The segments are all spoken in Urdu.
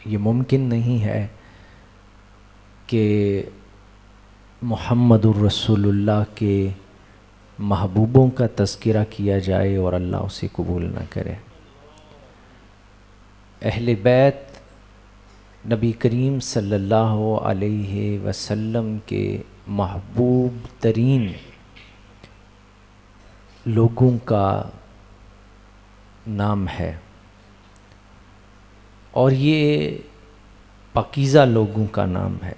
یہ ممکن نہیں ہے کہ محمد الرسول اللہ کے محبوبوں کا تذکرہ کیا جائے اور اللہ اسے قبول نہ کرے۔ اہل بیت نبی کریم صلی اللہ علیہ وسلم کے محبوب ترین لوگوں کا نام ہے، اور یہ پاکیزہ لوگوں کا نام ہے،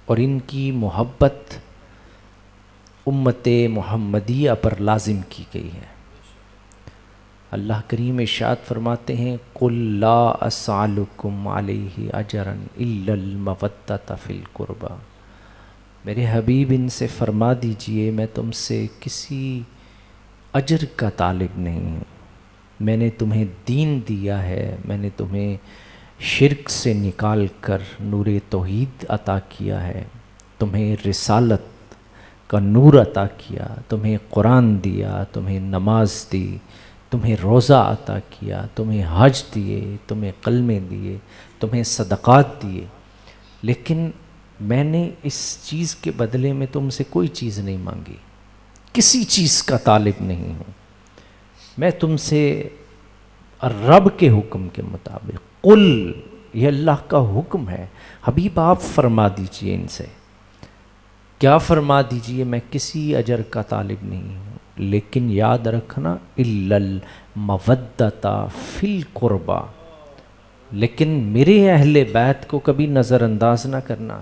اور ان کی محبت امت محمدیہ پر لازم کی گئی ہے۔ اللہ کریم ارشاد فرماتے ہیں قُلْ لَا أَسْأَلُكُمْ عَلَيْهِ أَجْرًا إِلَّا الْمَوَدَّةَ فِي الْقُرْبَى۔ میرے حبیب ان سے فرما دیجئے میں تم سے کسی اجر کا طالب نہیں ہوں، میں نے تمہیں دین دیا ہے، میں نے تمہیں شرک سے نکال کر نور توحید عطا کیا ہے، تمہیں رسالت کا نور عطا کیا، تمہیں قرآن دیا، تمہیں نماز دی، تمہیں روزہ عطا کیا، تمہیں حج دیے، تمہیں کلمے دیے، تمہیں صدقات دیے، لیکن میں نے اس چیز کے بدلے میں تم سے کوئی چیز نہیں مانگی، کسی چیز کا طالب نہیں ہوں، میں تم سے رب کے حکم کے مطابق قل، یہ اللہ کا حکم ہے، حبیب آپ فرما دیجئے ان سے، کیا فرما دیجئے میں کسی اجر کا طالب نہیں ہوں، لیکن یاد رکھنا الا المودۃ فی القربى، لیکن میرے اہل بیت کو کبھی نظر انداز نہ کرنا،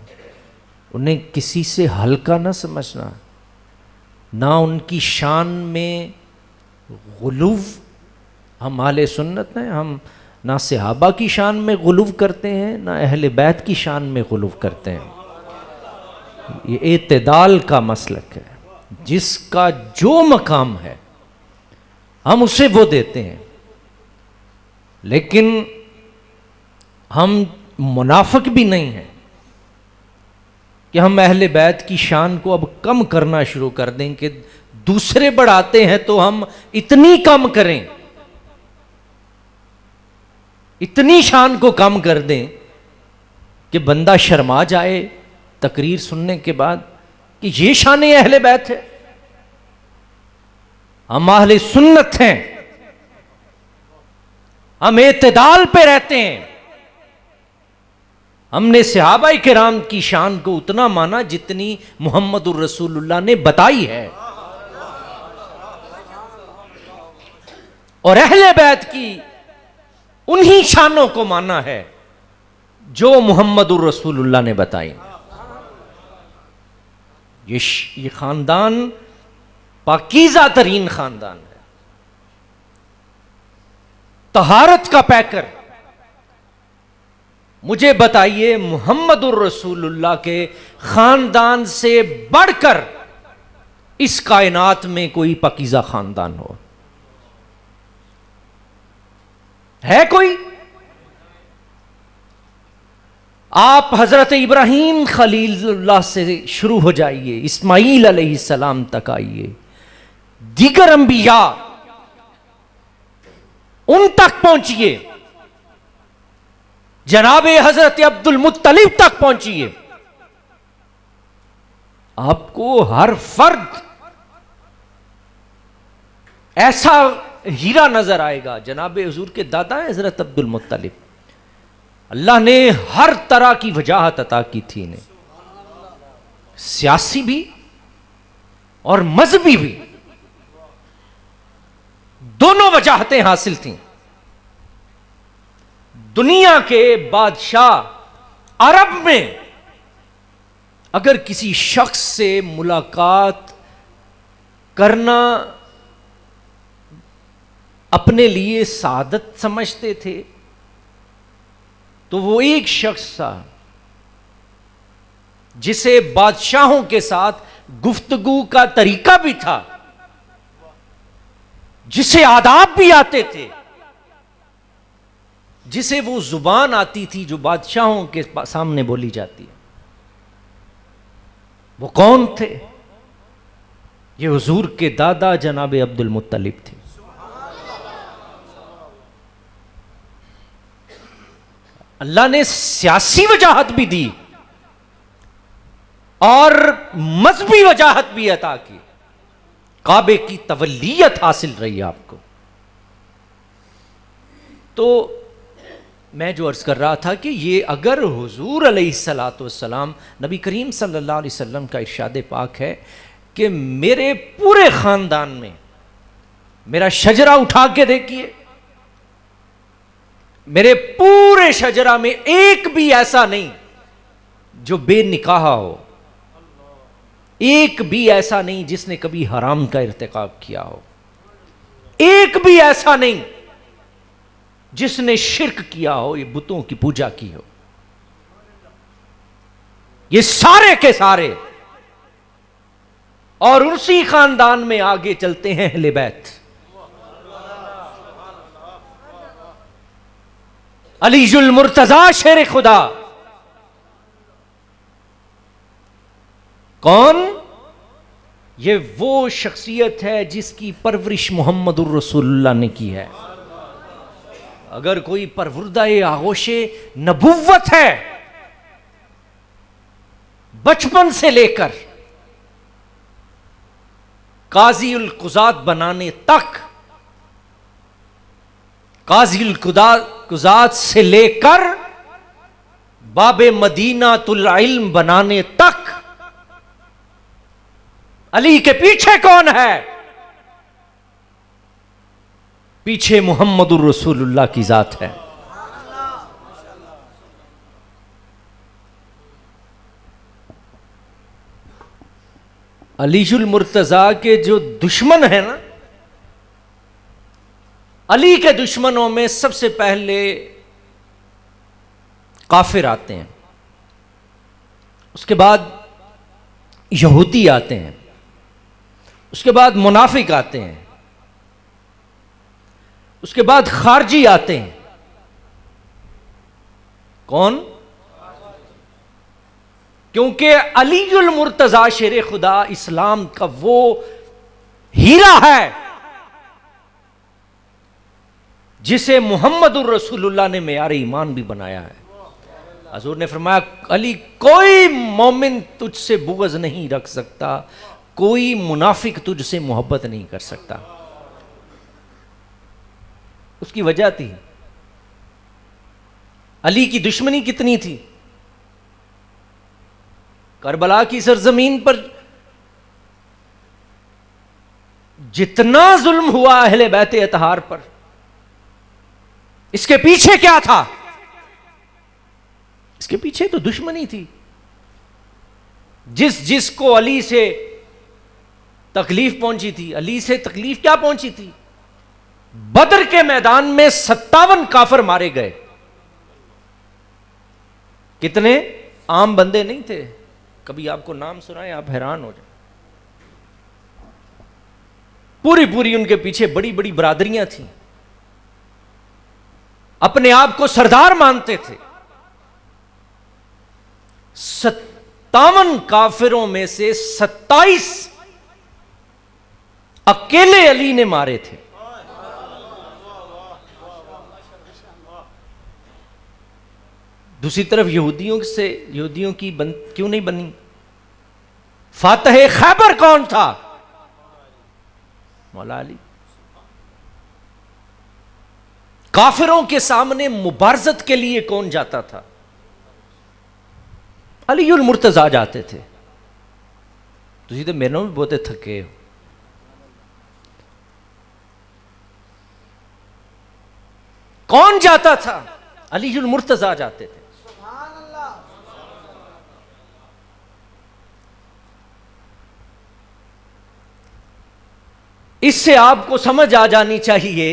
انہیں کسی سے ہلکا نہ سمجھنا، نہ ان کی شان میں غلو، ہم اہل سنت ہیں، ہم نہ صحابہ کی شان میں غلو کرتے ہیں نہ اہل بیت کی شان میں غلو کرتے ہیں، یہ اعتدال کا مسلک ہے، جس کا جو مقام ہے ہم اسے وہ دیتے ہیں، لیکن ہم منافق بھی نہیں ہیں کہ ہم اہل بیت کی شان کو اب کم کرنا شروع کر دیں کہ دوسرے بڑھاتے ہیں تو ہم اتنی کم کریں، اتنی شان کو کم کر دیں کہ بندہ شرما جائے تقریر سننے کے بعد کہ یہ شان اہل بیت ہے۔ ہم اہل سنت ہیں، ہم اعتدال پہ رہتے ہیں، ہم نے صحابہ کرام کی شان کو اتنا مانا جتنی محمد الرسول اللہ نے بتائی ہے، اور اہل بیت کی انہی شانوں کو مانا ہے جو محمد الرسول اللہ نے بتائی۔ یہ خاندان پاکیزہ ترین خاندان ہے، طہارت کا پیکر۔ مجھے بتائیے محمد الرسول اللہ کے خاندان سے بڑھ کر اس کائنات میں کوئی پاکیزہ خاندان ہو؟ ہے کوئی؟ آپ حضرت ابراہیم خلیل اللہ سے شروع ہو جائیے، اسماعیل علیہ السلام تک آئیے، دیگر انبیاء ان تک پہنچیے، جناب حضرت عبد المطلب تک پہنچیے، آپ کو ہر فرد ایسا ہیرا نظر آئے گا۔ جناب حضور کے دادا ہیں حضرت عبد المطلب، اللہ نے ہر طرح کی وجاہت عطا کی تھی انہیں، سیاسی بھی اور مذہبی بھی، دونوں وجاہتیں حاصل تھیں۔ دنیا کے بادشاہ عرب میں اگر کسی شخص سے ملاقات کرنا اپنے لیے سعادت سمجھتے تھے تو وہ ایک شخص تھا جسے بادشاہوں کے ساتھ گفتگو کا طریقہ بھی تھا، جسے آداب بھی آتے تھے، جسے وہ زبان آتی تھی جو بادشاہوں کے سامنے بولی جاتی ہے۔ وہ کون تھے؟ یہ حضور کے دادا جناب عبد المطلب تھے۔ اللہ نے سیاسی وجاہت بھی دی اور مذہبی وجاہت بھی عطا کی. کعبے کی تولیت حاصل رہی آپ کو. تو میں جو عرض کر رہا تھا کہ یہ اگر حضور علیہ الصلاۃ والسلام نبی کریم صلی اللہ علیہ وسلم کا ارشاد پاک ہے کہ میرے پورے خاندان میں میرا شجرہ اٹھا کے دیکھیے، میرے پورے شجرہ میں ایک بھی ایسا نہیں جو بے نکاح ہو، ایک بھی ایسا نہیں جس نے کبھی حرام کا ارتکاب کیا ہو، ایک بھی ایسا نہیں جس نے شرک کیا ہو، یہ بتوں کی پوجا کی ہو. یہ سارے کے سارے. اور اسی خاندان میں آگے چلتے ہیں اہل بیت. علی المرتضی شیر خدا. کون؟ یہ وہ شخصیت ہے جس کی پرورش محمد الرسول اللہ نے کی ہے. اگر کوئی پروردہ آغوش نبوت ہے بچپن سے لے کر قاضی القضات بنانے تک، قاضی القضات سے لے کر باب مدینہ العلم بنانے تک علی کے پیچھے کون ہے؟ پیچھے محمد الرسول اللہ کی ذات ہے. علی المرتضی کے جو دشمن ہیں نا، علی کے دشمنوں میں سب سے پہلے کافر آتے ہیں، اس کے بعد یہودی آتے ہیں، اس کے بعد منافق آتے ہیں، اس کے بعد خارجی آتے ہیں. کون؟ کیونکہ علی المرتضی شیر خدا اسلام کا وہ ہیرا ہے جسے محمد الرسول اللہ نے معیار ایمان بھی بنایا ہے. حضور نے فرمایا علی کوئی مومن تجھ سے بغض نہیں رکھ سکتا، کوئی منافق تجھ سے محبت نہیں کر سکتا. اس کی وجہ تھی علی کی دشمنی کتنی تھی. کربلا کی سرزمین پر جتنا ظلم ہوا اہل بیت اطہار پر، اس کے پیچھے کیا تھا؟ اس کے پیچھے تو دشمنی تھی. جس کو علی سے تکلیف پہنچی تھی، علی سے تکلیف کیا پہنچی تھی؟ بدر کے میدان میں 57 کافر مارے گئے. کتنے؟ عام بندے نہیں تھے. کبھی آپ کو نام سنائیں آپ حیران ہو جائیں. پوری ان کے پیچھے بڑی بڑی برادریاں تھیں، اپنے آپ کو سردار مانتے تھے. 57 کافروں میں سے 27 اکیلے علی نے مارے تھے. دوسری طرف یہودیوں کی کیوں نہیں بنی؟ فاتح خیبر کون تھا؟ مولا علی. کافروں کے سامنے مبارزت کے لیے کون جاتا تھا؟ علی المرتضی جاتے تھے. تسی تو میرے بھی بہت تھکے ہو. کون جاتا تھا؟ علی المرتضی جاتے تھے. اس سے آپ کو سمجھ آ جانی چاہیے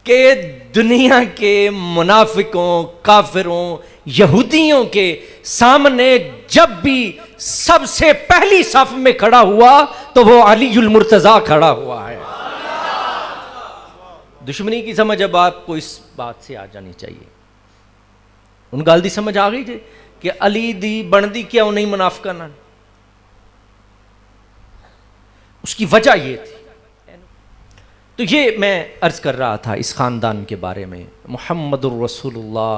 کہ دنیا کے منافقوں، کافروں، یہودیوں کے سامنے جب بھی سب سے پہلی صف میں کھڑا ہوا تو وہ علی المرتضی کھڑا ہوا ہے. دشمنی کی سمجھ اب آپ کو اس بات سے آ جانی چاہیے. ان گل دی سمجھ آ گئی تھی کہ علی دی بندی کیوں نہیں منافقہ نہ. اس کی وجہ یہ تھی تو یہ میں عرض کر رہا تھا اس خاندان کے بارے میں. محمد الرسول اللہ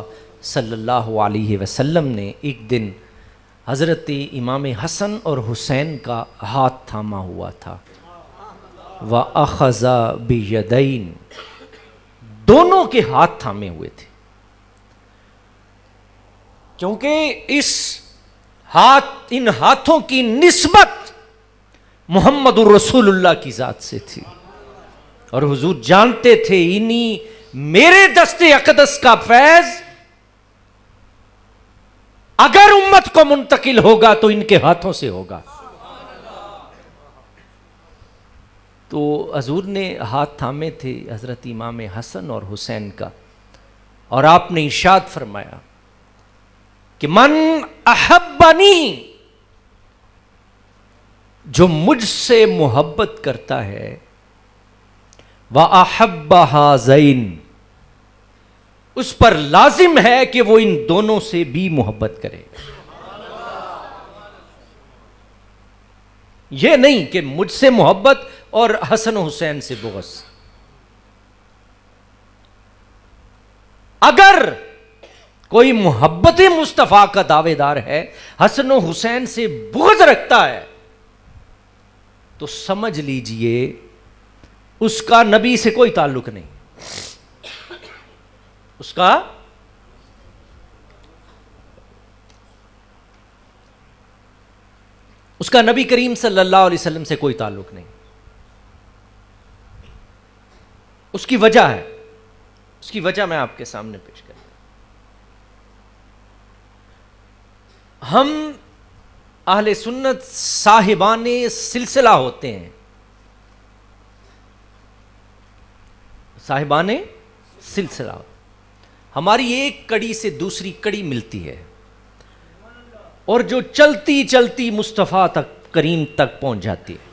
صلی اللہ علیہ وسلم نے ایک دن حضرت امام حسن اور حسین کا ہاتھ تھاما ہوا تھا. وَأَخَذَ بِيَدَيْنِ، دونوں کے ہاتھ تھامے ہوئے تھے، کیونکہ ان ہاتھوں کی نسبت محمد الرسول اللہ کی ذات سے تھی، اور حضور جانتے تھے انہی میرے دست اقدس کا فیض اگر امت کو منتقل ہوگا تو ان کے ہاتھوں سے ہوگا. تو حضور نے ہاتھ تھامے تھے حضرت امام حسن اور حسین کا، اور آپ نے ارشاد فرمایا کہ من احبنی، جو مجھ سے محبت کرتا ہے، وَأَحَبَّ هَذَيْنِ، اس پر لازم ہے کہ وہ ان دونوں سے بھی محبت کرے. یہ نہیں کہ مجھ سے محبت اور حسن و حسین سے بغض. اگر کوئی محبت مصطفیٰ کا دعوے دار ہے، حسن و حسین سے بغض رکھتا ہے، تو سمجھ لیجئے اس کا نبی سے کوئی تعلق نہیں. اس کا نبی کریم صلی اللہ علیہ وسلم سے کوئی تعلق نہیں. اس کی وجہ ہے، اس کی وجہ میں آپ کے سامنے پیش کرتا ہوں. ہم اہل سنت صاحبان سلسلہ ہوتے ہیں، صاحبان سلسلہ. ہماری ایک کڑی سے دوسری کڑی ملتی ہے، اور جو چلتی چلتی مصطفیٰ تک کریم تک پہنچ جاتی ہے.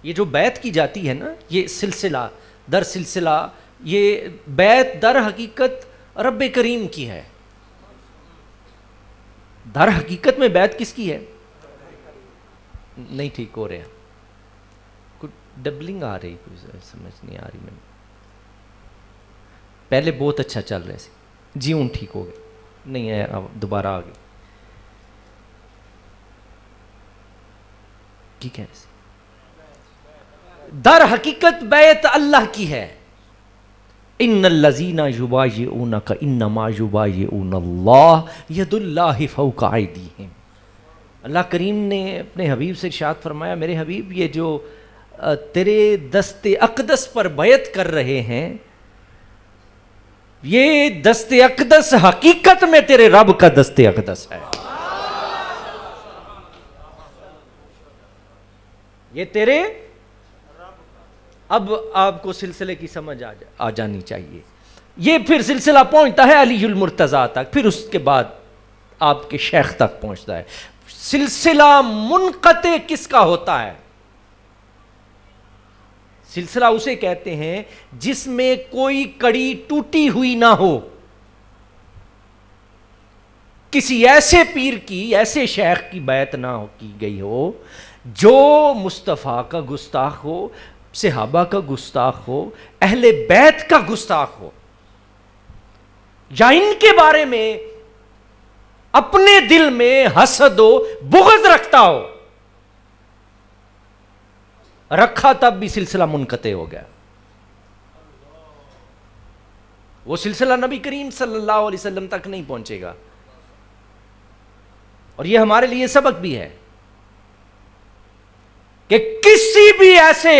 یہ جو بیعت کی جاتی ہے نا، یہ سلسلہ در سلسلہ، یہ بیعت در حقیقت رب کریم کی ہے. در حقیقت میں بیعت کس کی ہے؟ نہیں ٹھیک ہو رہا، کچھ ڈبلنگ آ رہی، کوئی سمجھ نہیں آ رہی. میں پہلے بہت اچھا چل رہے تھے. جی ہوں ٹھیک ہو گئے، نہیں ہے دوبارہ آ گئی. ٹھیک ہے. در حقیقت بیعت اللہ کی ہے. ان الذین یبایعونک انما یبایعون اللہ ید اللہ فوق ایدیہم. اللہ کریم نے اپنے حبیب سے ارشاد فرمایا، میرے حبیب یہ جو تیرے دست اقدس پر بیعت کر رہے ہیں، یہ دست اقدس حقیقت میں تیرے رب کا دست اقدس ہے. یہ تیرے، اب آپ کو سلسلے کی سمجھ آ جانی چاہیے. یہ پھر سلسلہ پہنچتا ہے علی المرتضیٰ تک، پھر اس کے بعد آپ کے شیخ تک پہنچتا ہے. سلسلہ منقطع کس کا ہوتا ہے؟ سلسلہ اسے کہتے ہیں جس میں کوئی کڑی ٹوٹی ہوئی نہ ہو. کسی ایسے پیر کی، ایسے شیخ کی بیعت نہ کی گئی ہو جو مصطفیٰ کا گستاخ ہو، صحابہ کا گستاخ ہو، اہل بیت کا گستاخ ہو، یا ان کے بارے میں اپنے دل میں حسد و بغض رکھتا ہو. رکھا تب بھی سلسلہ منقطع ہو گیا. وہ سلسلہ نبی کریم صلی اللہ علیہ وسلم تک نہیں پہنچے گا. اور یہ ہمارے لیے سبق بھی ہے کہ کسی بھی ایسے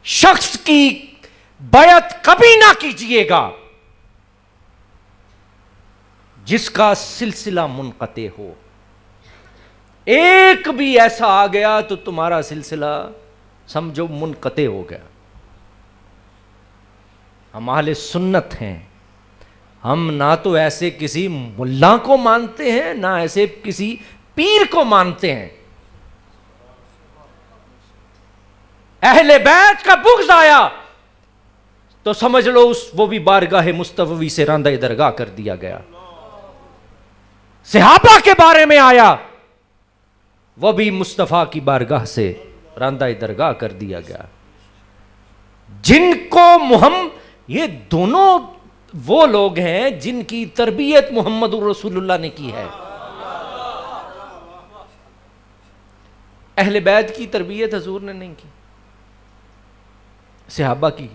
شخص کی بیعت کبھی نہ کیجیے گا جس کا سلسلہ منقطع ہو. ایک بھی ایسا آ گیا تو تمہارا سلسلہ سمجھو منقطع ہو گیا. ہم اہل سنت ہیں، ہم نہ تو ایسے کسی ملا کو مانتے ہیں، نہ ایسے کسی پیر کو مانتے ہیں. اہل بیت کا بغض آیا تو سمجھ لو وہ بھی بارگاہ مصطفی سے راندہ درگاہ کر دیا گیا. صحابہ کے بارے میں آیا، وہ بھی مصطفیٰ کی بارگاہ سے راندہ درگاہ کر دیا گیا، جن کو یہ دونوں وہ لوگ ہیں جن کی تربیت محمد رسول اللہ نے کی ہے. اہل بیت کی تربیت حضور نے نہیں کی، صحابہ کی.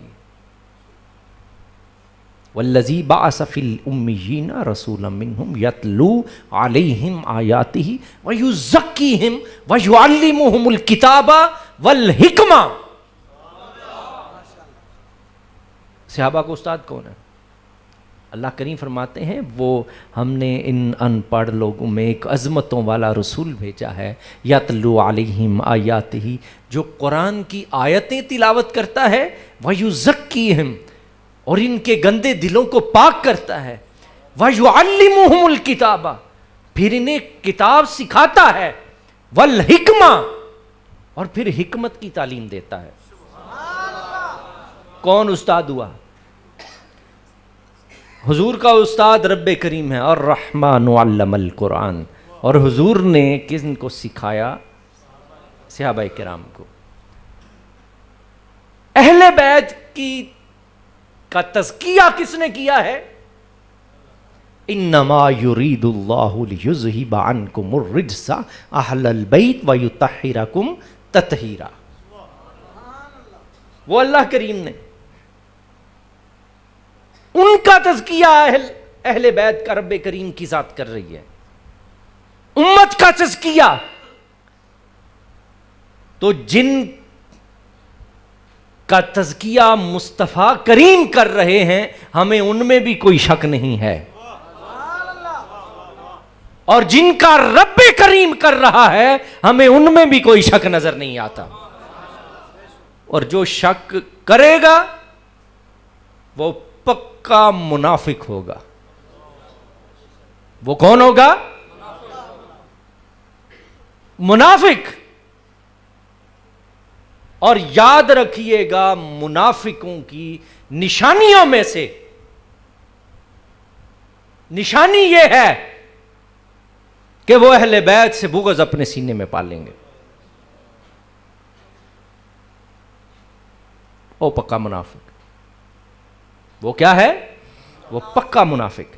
والذی بعث فی الامیین رسولا منہم یتلو علیہم آیاتہ ویزکیہم ویعلمہم الکتاب والحکمہ. صحابہ کو استاد کون ہے؟ اللہ کریم فرماتے ہیں وہ ہم نے ان ان پڑھ لوگوں میں ایک عظمتوں والا رسول بھیجا ہے، یتلو علیہم آیاتہ، جو قرآن کی آیتیں تلاوت کرتا ہے، ویزکیہم، اور ان کے گندے دلوں کو پاک کرتا ہے، وَيُعَلِّمُهُمُ الْكِتَابَ، پھر انہیں کتاب سکھاتا ہے، وَالْحِکْمَةَ، اور پھر حکمت کی تعلیم دیتا ہے. کون استاد ہوا؟ حضور کا استاد رب کریم ہے، الرحمن علم القرآن. اور حضور نے کن کو سکھایا؟ صحابہ کرام کو. اہل بیت کا تزکیہ کس نے کیا ہے؟ انما یرید اللہ لیذہب عنکم الرجس اہل البیت ویطہرکم تطہیرا. وہ اللہ کریم نے ان کا تزکیہ اہل بیت کا رب کریم کی ذات کر رہی ہے. امت کا تزکیہ تو جن کا تزکیہ مصطفیٰ کریم کر رہے ہیں، ہمیں ان میں بھی کوئی شک نہیں ہے، اور جن کا رب کریم کر رہا ہے ہمیں ان میں بھی کوئی شک نظر نہیں آتا. اور جو شک کرے گا وہ پکا منافق ہوگا. وہ کون ہوگا؟ منافق. اور یاد رکھیے گا، منافقوں کی نشانیوں میں سے نشانی یہ ہے کہ وہ اہل بیت سے بغض اپنے سینے میں پالیں گے. او پکا منافق. وہ کیا ہے؟ وہ پکا منافق.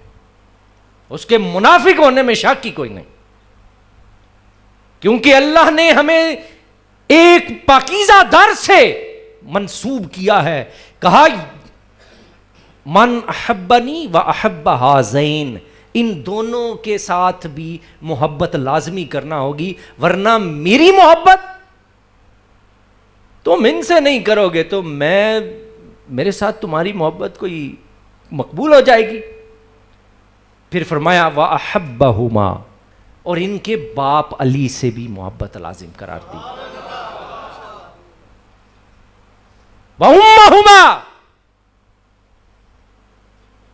اس کے منافق ہونے میں شک کی کوئی نہیں، کیونکہ اللہ نے ہمیں ایک پاکیزہ در سے منسوب کیا ہے. کہا من احبنی و احب ہذین، ان دونوں کے ساتھ بھی محبت لازمی کرنا ہوگی، ورنہ میری محبت تم ان سے نہیں کرو گے تو میرے ساتھ تمہاری محبت کوئی مقبول ہو جائے گی. پھر فرمایا وَأَحَبَّهُمَا، اور ان کے باپ علی سے بھی محبت لازم قرار دی. وَأُمَّهُمَا،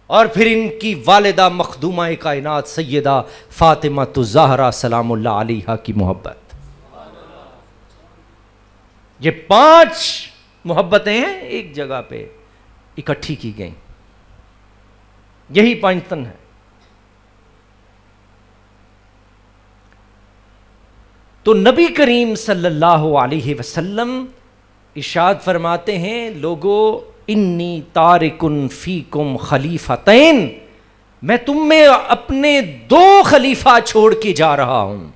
اور پھر ان کی والدہ مخدومہ کائنات سیدہ فاطمہ الزہرا سلام اللہ علیہا کی محبت. یہ 5 محبتیں ہیں ایک جگہ پہ اکٹھی کی گئیں. یہی پنجتن ہے. تو نبی کریم صلی اللہ علیہ وسلم ارشاد فرماتے ہیں، لوگو انی تارکن فیکم خلیفتین، میں تم میں اپنے 2 خلیفہ چھوڑ کے جا رہا ہوں.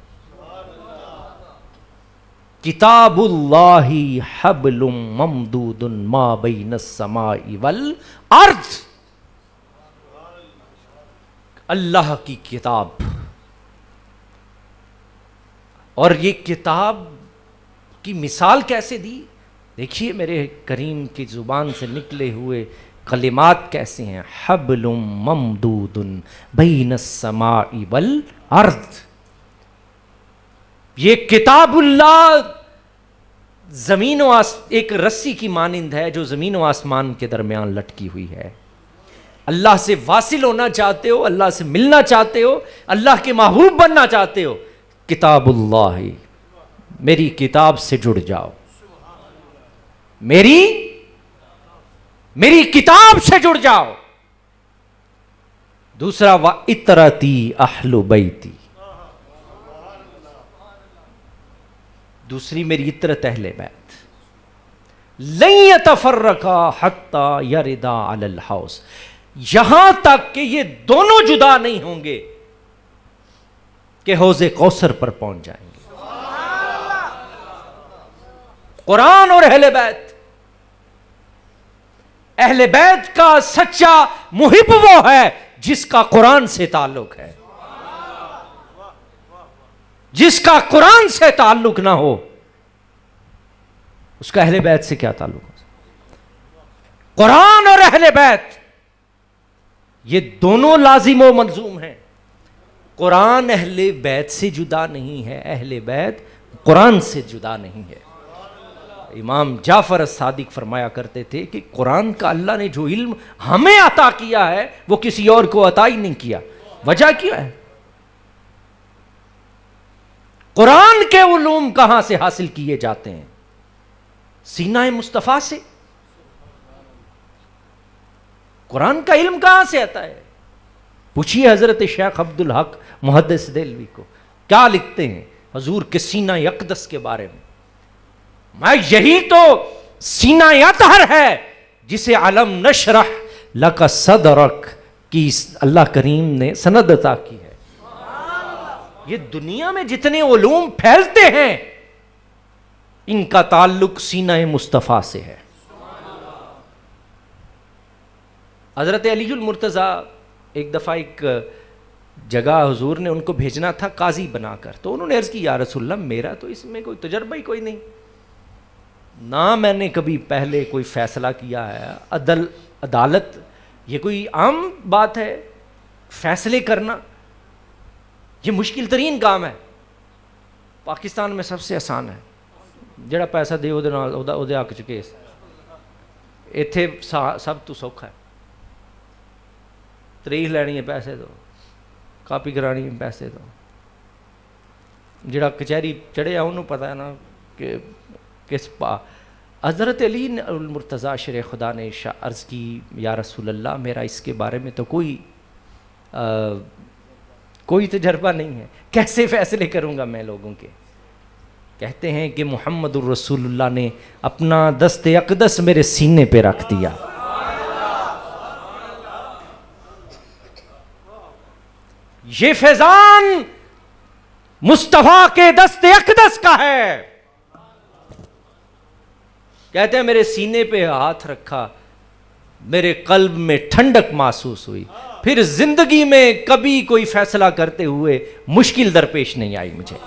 کتاب اللہ حبل ممدود ما بین السماء والارض، اللہ کی کتاب. اور یہ کتاب کی مثال کیسے دی؟ دیکھیے میرے کریم کی زبان سے نکلے ہوئے کلمات کیسے ہیں. حبل ممدود بین السماء والارض، یہ کتاب اللہ زمین و ایک رسی کی مانند ہے جو زمین و آسمان کے درمیان لٹکی ہوئی ہے. اللہ سے واصل ہونا چاہتے ہو، اللہ سے ملنا چاہتے ہو، اللہ کے محبوب بننا چاہتے ہو، کتاب اللہ، میری کتاب سے جڑ جاؤ، میری کتاب سے جڑ جاؤ. دوسرا وَإِطْرَتِي أَحْلُ بَيْتِي، دوسری میری اطرت اہل بیت، لن یتفرقا حتی یردا علی الحوض، یہاں تک کہ یہ دونوں جدا نہیں ہوں گے کہ حوض کوثر پر پہنچ جائیں گے۔ قرآن اور اہل بیت، اہل بیت کا سچا محب وہ ہے جس کا قرآن سے تعلق ہے، جس کا قرآن سے تعلق نہ ہو اس کا اہل بیت سے کیا تعلق ہے؟ قرآن اور اہل بیت یہ دونوں لازم و ملزوم ہیں۔ قرآن اہل بیت سے جدا نہیں ہے، اہل بیت قرآن سے جدا نہیں ہے۔ امام جعفر الصادق فرمایا کرتے تھے کہ قرآن کا اللہ نے جو علم ہمیں عطا کیا ہے وہ کسی اور کو عطا ہی نہیں کیا۔ وجہ کیا ہے؟ قرآن کے علوم کہاں سے حاصل کیے جاتے ہیں؟ سینہ مصطفیٰ سے۔ قرآن کا علم کہاں سے آتا ہے؟ پوچھیے حضرت شیخ عبدالحق محدث دہلوی کو، کیا لکھتے ہیں حضور کے سینہ اقدس کے بارے میں؟ میں یہی تو سینہ اطہر ہے جسے علم نشرح لک صدرک کی اللہ کریم نے سند عطا کی ہے۔ یہ دنیا میں جتنے علوم پھیلتے ہیں ان کا تعلق سینہ مصطفیٰ سے ہے۔ حضرت علی المرتضیٰ ایک دفعہ ایک جگہ حضور نے ان کو بھیجنا تھا قاضی بنا کر، تو انہوں نے عرض کی یا رسول اللہ میرا تو اس میں کوئی تجربہ ہی کوئی نہیں، نہ میں نے کبھی پہلے کوئی فیصلہ کیا ہے، عدالت یہ کوئی عام بات ہے، فیصلے کرنا یہ مشکل ترین کام ہے، پاکستان میں سب سے آسان ہے، جڑا پیسہ دے وہ حق چ کیس، ایتھے سب تو سوکھا ہے، تاریخ لینی ہے پیسے دو، کاپی کرانی ہے پیسے دو، جڑا کچہری چڑھیا انہوں پتہ ہے نا کہ کس پا۔ حضرت علی المرتضیٰ شیر خدا نے عرض کی یا رسول اللہ میرا اس کے بارے میں تو کوئی تجربہ نہیں ہے، کیسے فیصلے کروں گا میں لوگوں کے؟ کہتے ہیں کہ محمد الرسول اللہ نے اپنا دست اقدس میرے سینے پہ رکھ دیا، یہ فیضان مصطفیٰ کے دست اقدس کا ہے۔ کہتے ہیں میرے سینے پہ ہاتھ رکھا، میرے قلب میں ٹھنڈک محسوس ہوئی، پھر زندگی میں کبھی کوئی فیصلہ کرتے ہوئے مشکل درپیش نہیں آئی مجھے۔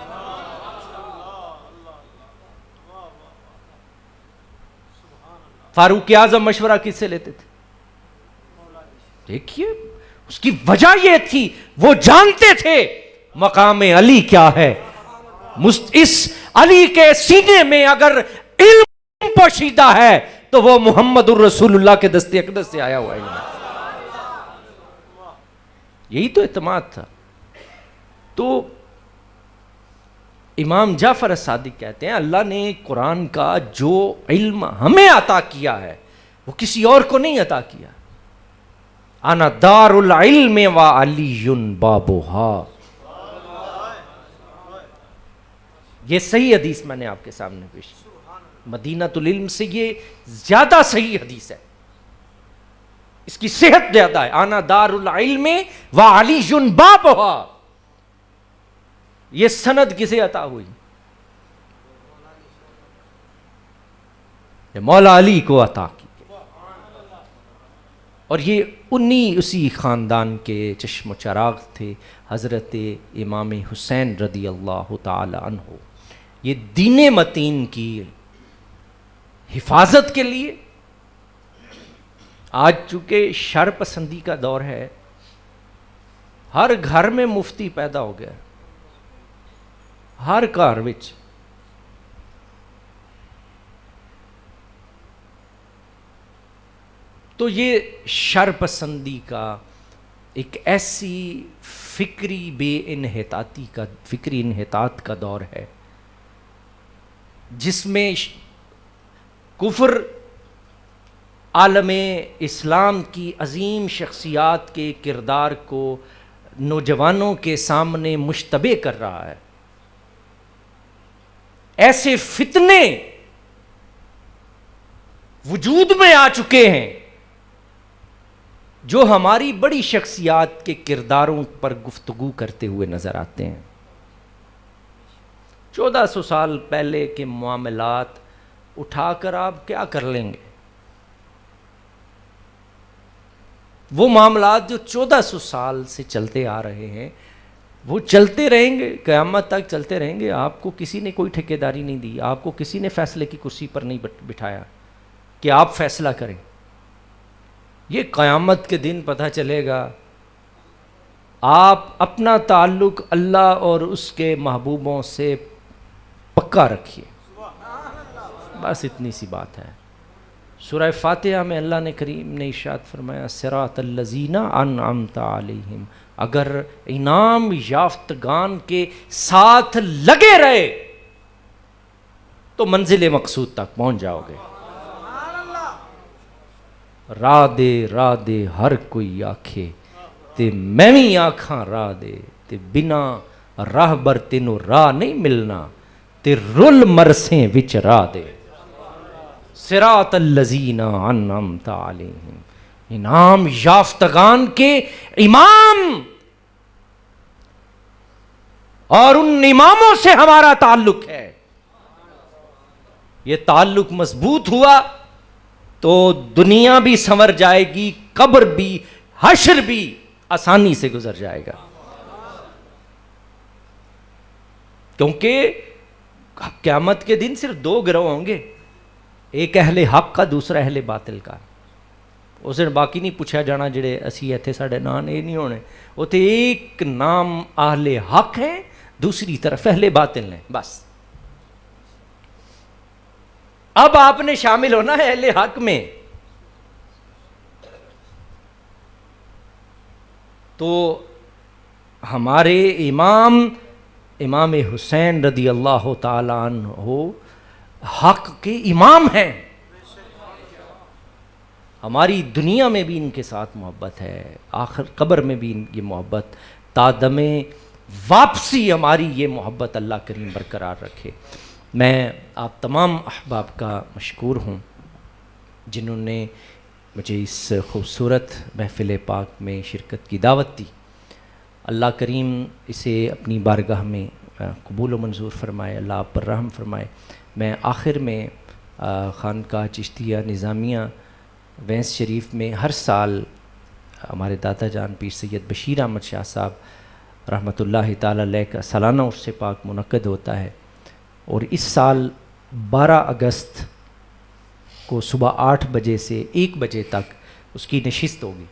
فاروق اعظم مشورہ کس سے لیتے تھے؟ دیکھیے اس کی وجہ یہ تھی وہ جانتے تھے مقام علی کیا ہے، اس علی کے سینے میں اگر علم پوشیدہ ہے تو وہ محمد الرسول اللہ کے دست اقدس سے آیا ہوا علم ہے۔ یہی تو اعتماد تھا۔ تو امام جعفر الصادق کہتے ہیں اللہ نے قرآن کا جو علم ہمیں عطا کیا ہے وہ کسی اور کو نہیں عطا کیا۔ انا دار العلم و علی بابھا، یہ صحیح حدیث میں نے آپ کے سامنے پیش کی، مدینۃ العلم سے یہ زیادہ صحیح حدیث ہے، اس کی صحت زیادہ ہے۔ انا دار العلم و علی بابھا، یہ سند کسے عطا ہوئی؟ یہ مولا علی کو عطا کی، اور یہ اسی خاندان کے چشم و چراغ تھے حضرت امام حسین رضی اللہ تعالی عنہ۔ یہ دین متین کی حفاظت کے لیے، آج چونکہ شر پسندی کا دور ہے، ہر گھر میں مفتی پیدا ہو گیا، ہر گھر وچ، تو یہ شر پسندی کا ایک ایسی فکری انحطاط کا دور ہے جس میں کفر عالم اسلام کی عظیم شخصیات کے کردار کو نوجوانوں کے سامنے مشتبہ کر رہا ہے۔ ایسے فتنے وجود میں آ چکے ہیں جو ہماری بڑی شخصیات کے کرداروں پر گفتگو کرتے ہوئے نظر آتے ہیں. 1400 سال پہلے کے معاملات اٹھا کر آپ کیا کر لیں گے؟ وہ معاملات جو 1400 سال سے چلتے آ رہے ہیں وہ چلتے رہیں گے، قیامت تک چلتے رہیں گے. آپ کو کسی نے کوئی ٹھیکیداری نہیں دی، آپ کو کسی نے فیصلے کی کرسی پر نہیں بٹھایا کہ آپ فیصلہ کریں. یہ قیامت کے دن پتہ چلے گا. آپ اپنا تعلق اللہ اور اس کے محبوبوں سے پکا رکھیے، بس اتنی سی بات ہے. سورہ فاتحہ میں اللہ نے کریم نے ارشاد فرمایا صراط الذین انعمت علیہم. اگر انعام یافتگان کے ساتھ لگے رہے تو منزل مقصود تک پہنچ جاؤ گے. راہ دے ہر کوئی آکھے تے میں بھی آکھاں راہ دے، تے بنا راہ بر تینوں راہ نہیں ملنا، تے رل مرسیں وچ راہ دے. صراط الذین انعمت علیہم، انعام یافتگان کے امام، اور ان اماموں سے ہمارا تعلق ہے. یہ تعلق مضبوط ہوا تو دنیا بھی سنور جائے گی، قبر بھی، حشر بھی آسانی سے گزر جائے گا. کیونکہ قیامت کے دن صرف دو گروہ ہوں گے، ایک اہل حق کا، دوسرا اہل باطل کا. اس دن باقی نہیں پوچھا جانا جڑے اسی ایتھے ساڑھے نام یہ نہیں ہونے. وہ تو ایک نام اہل حق ہے، دوسری طرف اہل باطل ہیں. بس اب آپ نے شامل ہونا ہے اہل حق میں. تو ہمارے امام حسین رضی اللہ تعالیٰ عنہ حق کے امام ہیں. ہماری دنیا میں بھی ان کے ساتھ محبت ہے، آخر قبر میں بھی ان کی محبت، تادم واپسی ہماری یہ محبت اللہ کریم برقرار رکھے. میں آپ تمام احباب کا مشکور ہوں جنہوں نے مجھے اس خوبصورت محفل پاک میں شرکت کی دعوت دی. اللہ کریم اسے اپنی بارگاہ میں قبول و منظور فرمائے، اللہ آپ پر رحم فرمائے. میں آخر میں خانقاہ چشتیہ نظامیہ وینس شریف میں ہر سال ہمارے دادا جان پیر سید بشیر احمد شاہ صاحب رحمۃ اللہ تعالیٰ علیہ کا سالانہ عرس پاک منعقد ہوتا ہے، اور اس سال 12 اگست کو صبح 8 بجے سے 1 بجے تک اس کی نشست ہوگی،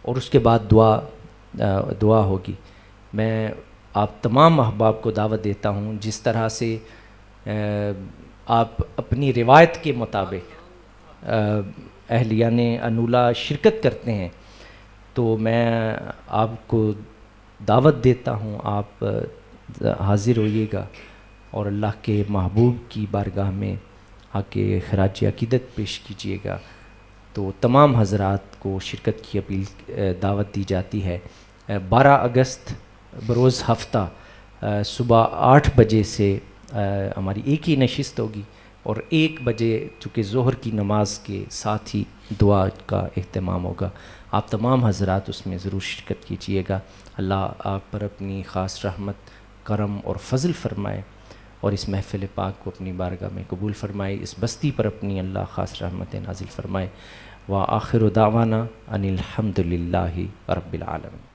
اور اس کے بعد دعا ہوگی. میں آپ تمام احباب کو دعوت دیتا ہوں، جس طرح سے آپ اپنی روایت کے مطابق اہلیان انولا شرکت کرتے ہیں، تو میں آپ کو دعوت دیتا ہوں آپ حاضر ہوئیے گا اور اللہ کے محبوب کی بارگاہ میں آ کے خراج عقیدت پیش کیجیے گا. تو تمام حضرات کو شرکت کی دعوت دی جاتی ہے. 12 اگست بروز ہفتہ صبح 8 بجے سے ہماری ایک ہی نشست ہوگی، اور 1 بجے چونکہ ظہر کی نماز کے ساتھ ہی دعا کا اہتمام ہوگا. آپ تمام حضرات اس میں ضرور شرکت کیجیے گا. اللہ آپ پر اپنی خاص رحمت، کرم اور فضل فرمائے، اور اس محفل پاک کو اپنی بارگاہ میں قبول فرمائے. اس بستی پر اپنی اللہ خاص رحمت نازل فرمائے. وآخر دعوانا ان الحمد للہ رب العالمین.